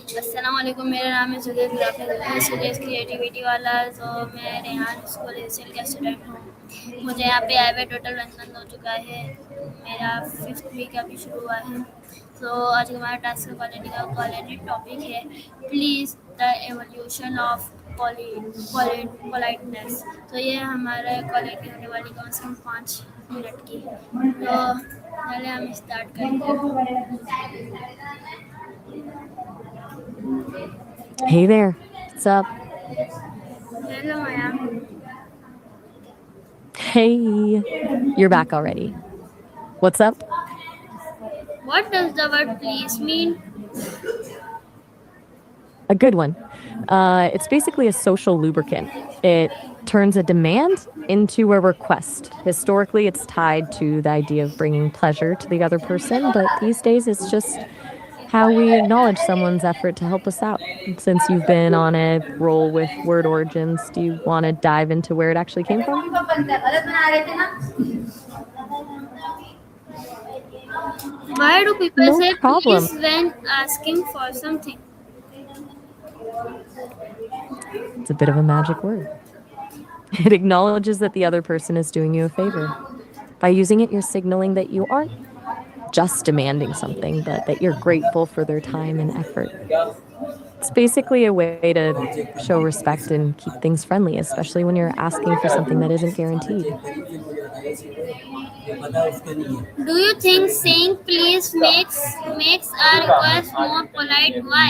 अस्सलाम वालेकुम, मेरा नाम है सुदेश क्रिएटिविटी वाला। तो मैं रेहान स्कूल ACCL का स्टूडेंट हूँ। मुझे यहाँ पे आए हुए टोटल 1 मंथ हो चुका है। मेरा 5th वीक अभी शुरू हुआ है। तो आज हमारा टास्क का क्वालिटी टॉपिक है please the evolution of politeness. तो ये हमारा क्वालिटी होने वाली कम से कम 5 मिनट की। तो पहले हम स्टार्ट करेंगे। Hey there, what's up? Hello, Maya. Hey, you're back already. What's up? What does the word please mean? A good one. It's basically a social lubricant. It turns a demand into a request. Historically, it's tied to the idea of bringing pleasure to the other person, but these days it's just how we acknowledge someone's effort to help us out. Since you've been on a roll with word origins, do you want to dive into where it actually came from? Why do people No say problem. please when asking for something? It's a bit of a magic word. It acknowledges that the other person is doing you a favor. By using it, you're signaling that you aren't just demanding something, but that you're grateful for their time and effort. It's basically a way to show respect and keep things friendly, especially when you're asking for something that isn't guaranteed. Do you think saying please makes our request more polite? Why?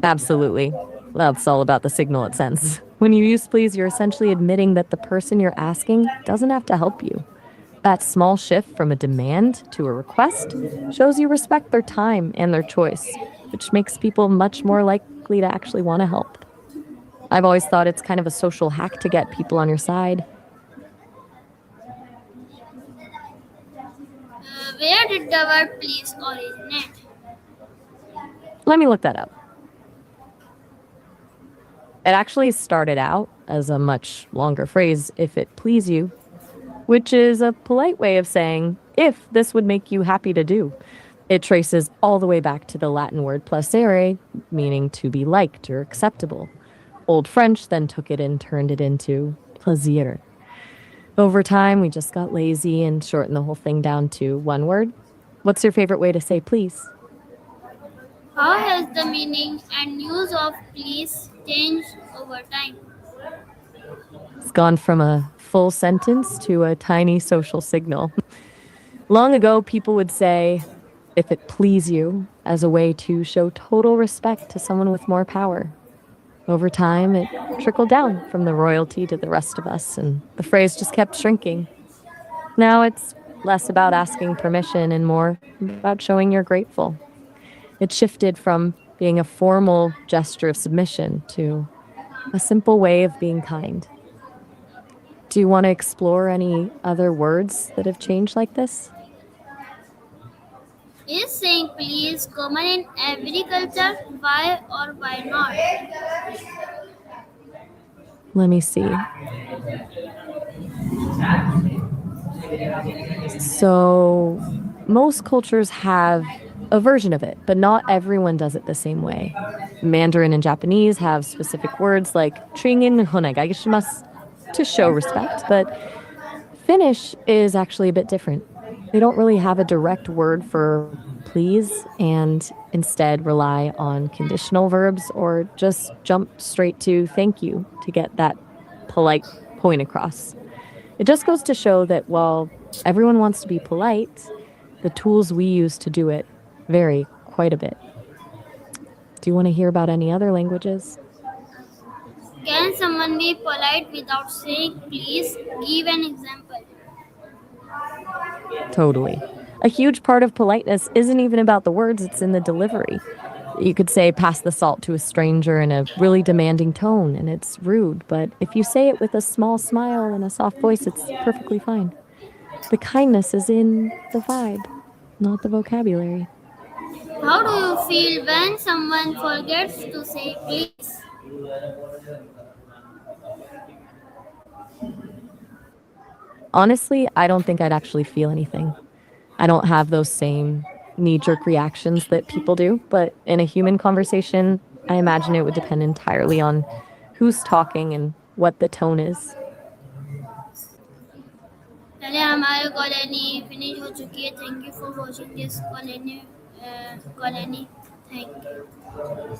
Absolutely. That's all about the signal it sends. When you use please, you're essentially admitting that the person you're asking doesn't have to help you. That small shift from a demand to a request shows you respect their time and their choice, which makes people much more likely to actually want to help. I've always thought it's kind of a social hack to get people on your side. Where did the word please originate? Let me look that up. It actually started out as a much longer phrase, if it please you, which is a polite way of saying, if this would make you happy to do. It traces all the way back to the Latin word placere, meaning to be liked or acceptable. Old French then took it and turned it into plaisir. Over time, we just got lazy and shortened the whole thing down to one word. What's your favorite way to say please? How has the meaning and use of please changed over time? It's gone from a full sentence to a tiny social signal. Long ago, people would say, if it please you, as a way to show total respect to someone with more power. Over time, it trickled down from the royalty to the rest of us, and the phrase just kept shrinking. Now it's less about asking permission and more about showing you're grateful. It shifted from being a formal gesture of submission to a simple way of being kind. Do you want to explore any other words that have changed like this? Is saying please common in every culture? Why or why not? Let me see. So, most cultures have a version of it, but not everyone does it the same way. Mandarin and Japanese have specific words like "tringin honegai shimasu" to show respect, but Finnish is actually a bit different. They don't really have a direct word for please and instead rely on conditional verbs or just jump straight to thank you to get that polite point across. It just goes to show that while everyone wants to be polite, the tools we use to do it vary quite a bit. Do you want to hear about any other languages? Can someone be polite without saying please? Give an example. Totally. A huge part of politeness isn't even about the words, it's in the delivery. You could say pass the salt to a stranger in a really demanding tone, and it's rude, but if you say it with a small smile and a soft voice, it's perfectly fine. The kindness is in the vibe, not the vocabulary. How do you feel when someone forgets to say please? Honestly, I don't think I'd actually feel anything. I don't have those same knee jerk reactions that people do. But in a human conversation, I imagine it would depend entirely on who's talking and what the tone is. चलिए हमारे colony finish हो चुकी है. Thank you for watching this colony. Thank you.